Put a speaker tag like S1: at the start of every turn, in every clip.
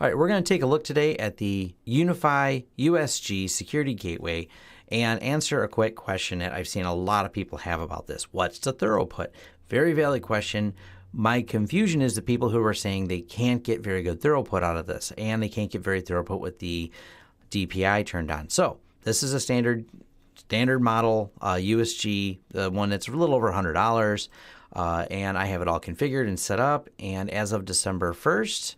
S1: All right, we're going to take a look today at the UniFi USG security gateway and answer a quick question that I've seen a lot of people have about this. What's the throughput? Very valid question. My confusion is the people who are saying they can't get very good throughput out of this, and they can't get very throughput with the DPI turned on. So this is a standard model USG, the one that's a little over $100, and I have it all configured and set up. And as of December 1st,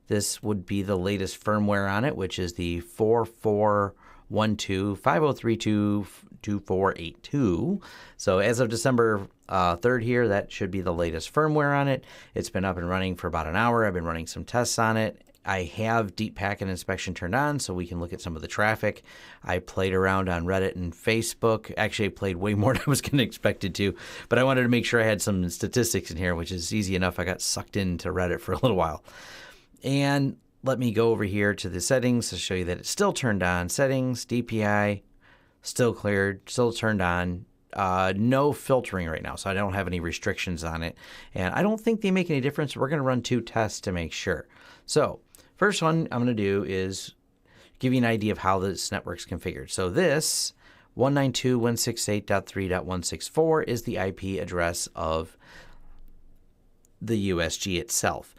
S1: this would be the latest firmware on it, which is the 441250322482. So as of December 3rd here, that should be the latest firmware on it. It's been up and running for about an hour. I've been running some tests on it. I have deep packet inspection turned on so we can look at some of the traffic. I played around on Reddit and Facebook. Actually, I played way more than I was going to expect it to, but I wanted to make sure I had some statistics in here, which is easy enough. I got sucked into Reddit for a little while. And let me go over here to the settings to show you that it's still turned on. Settings, DPI, still cleared, still turned on. No filtering right now, so I don't have any restrictions on it. And I don't think they make any difference. We're going to run 2 tests to make sure. So first one I'm going to do is give you an idea of how this network's configured. So this 192.168.3.164 is the IP address of the USG itself.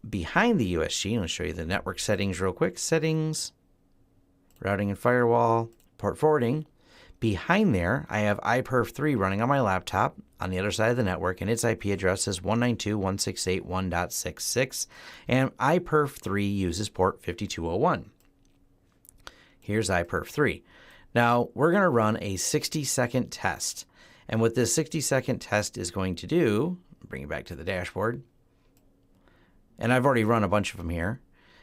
S1: Behind the USG, I'll show you the network settings real quick. Settings, routing and firewall, port forwarding. Behind there, I have Iperf 3 running on my laptop on the other side of the network, and its IP address is 192.168.1.66, and Iperf 3 uses port 5201. Here's Iperf 3. Now, we're going to run a 60-second test, and what this 60-second test is going to do, bring it back to the dashboard, and I've already run a bunch of them here,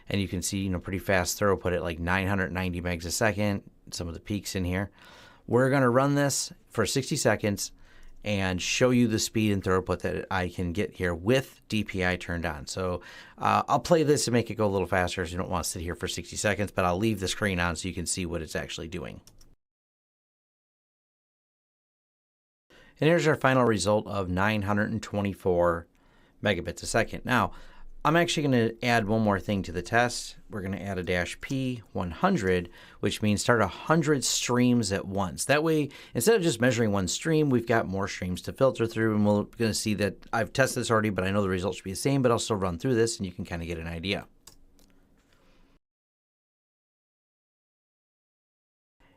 S1: and you can see, pretty fast throughput at like 990 megs a second, some of the peaks in here. We're going to run this for 60 seconds and show you the speed and throughput that I can get here with DPI turned on. So I'll play this and make it go a little faster, so you don't want to sit here for 60 seconds, but I'll leave the screen on so you can see what it's actually doing. And here's our final result of 924 megabits a second. Now, I'm actually going to add one more thing to the test. We're going to add a -P100, which means start 100 streams at once. That way, instead of just measuring one stream, we've got more streams to filter through, and we're going to see that I've tested this already, but I know the results should be the same, but I'll still run through this, and you can kind of get an idea.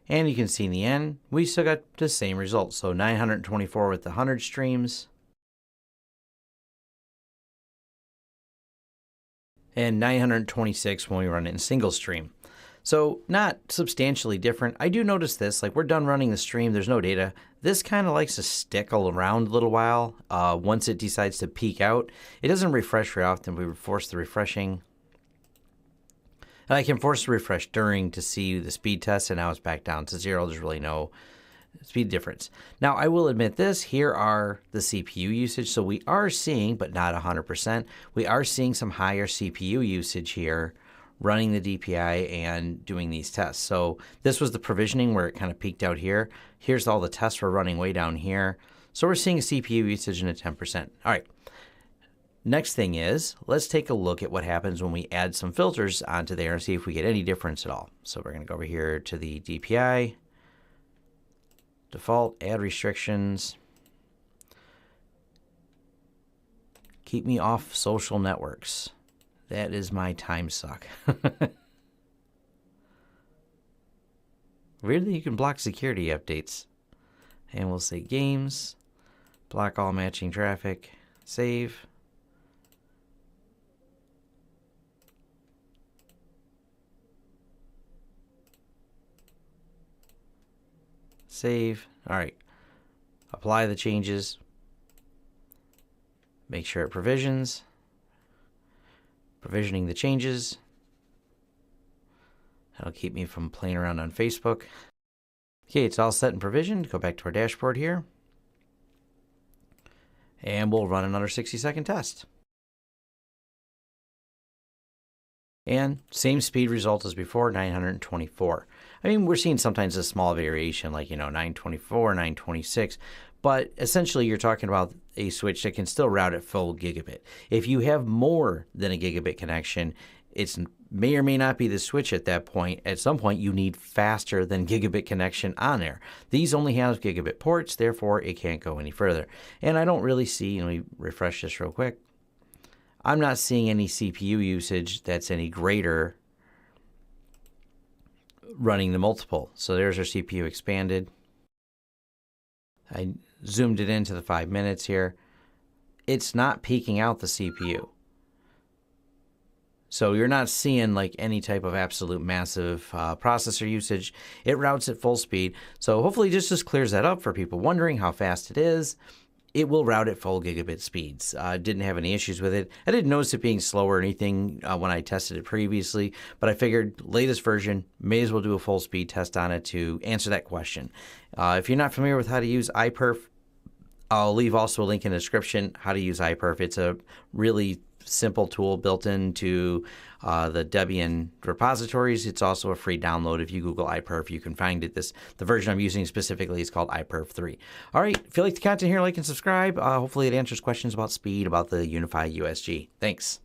S1: And you can see in the end, we still got the same results. So 924 with the 100 streams, and 926 when we run it in single stream. So not substantially different. I do notice this, like we're done running the stream, there's no data. This kind of likes to stick around a little while once it decides to peak out. It doesn't refresh very often. We force the refreshing. And I can force the refresh during to see the speed test, and now it's back down to 0. There's really no speed difference. Now, I will admit this, here are the CPU usage. So we are seeing, but not 100%, we are seeing some higher CPU usage here running the DPI and doing these tests. So this was the provisioning where it kind of peaked out here. Here's all the tests we're running way down here. So we're seeing CPU usage in at 10%. All right. Next thing is, let's take a look at what happens when we add some filters onto there and see if we get any difference at all. So we're going to go over here to the DPI. Default, add restrictions. Keep me off social networks. That is my time suck. Weirdly, you can block security updates. And we'll say games, block all matching traffic, save. Save. All right. Apply the changes. Make sure it provisions. Provisioning the changes. That'll keep me from playing around on Facebook. Okay, it's all set and provisioned. Go back to our dashboard here. And we'll run another 60-second test. And same speed result as before, 924. I mean, we're seeing sometimes a small variation, like, 924, 926, but essentially you're talking about a switch that can still route at full gigabit. If you have more than a gigabit connection, it's may or may not be the switch at that point. At some point, you need faster than gigabit connection on there. These only have gigabit ports, therefore it can't go any further. And I don't really see, let me refresh this real quick. I'm not seeing any CPU usage that's any greater running the multiple. So there's our CPU expanded. I zoomed it into the 5 minutes here. It's not peaking out the CPU. So you're not seeing like any type of absolute massive processor usage. It routes at full speed. So hopefully just clears that up for people wondering how fast it is. It will route at full gigabit speeds. Didn't have any issues with it. I didn't notice it being slow or anything when I tested it previously, but I figured latest version, may as well do a full speed test on it to answer that question. If you're not familiar with how to use Iperf, I'll leave also a link in the description how to use Iperf. It's a really simple tool built into the Debian repositories. It's also a free download. If you Google Iperf, you can find it. The version I'm using specifically is called Iperf 3. All right, if you like the content here, like and subscribe. Hopefully it answers questions about speed, about the UniFi USG. Thanks.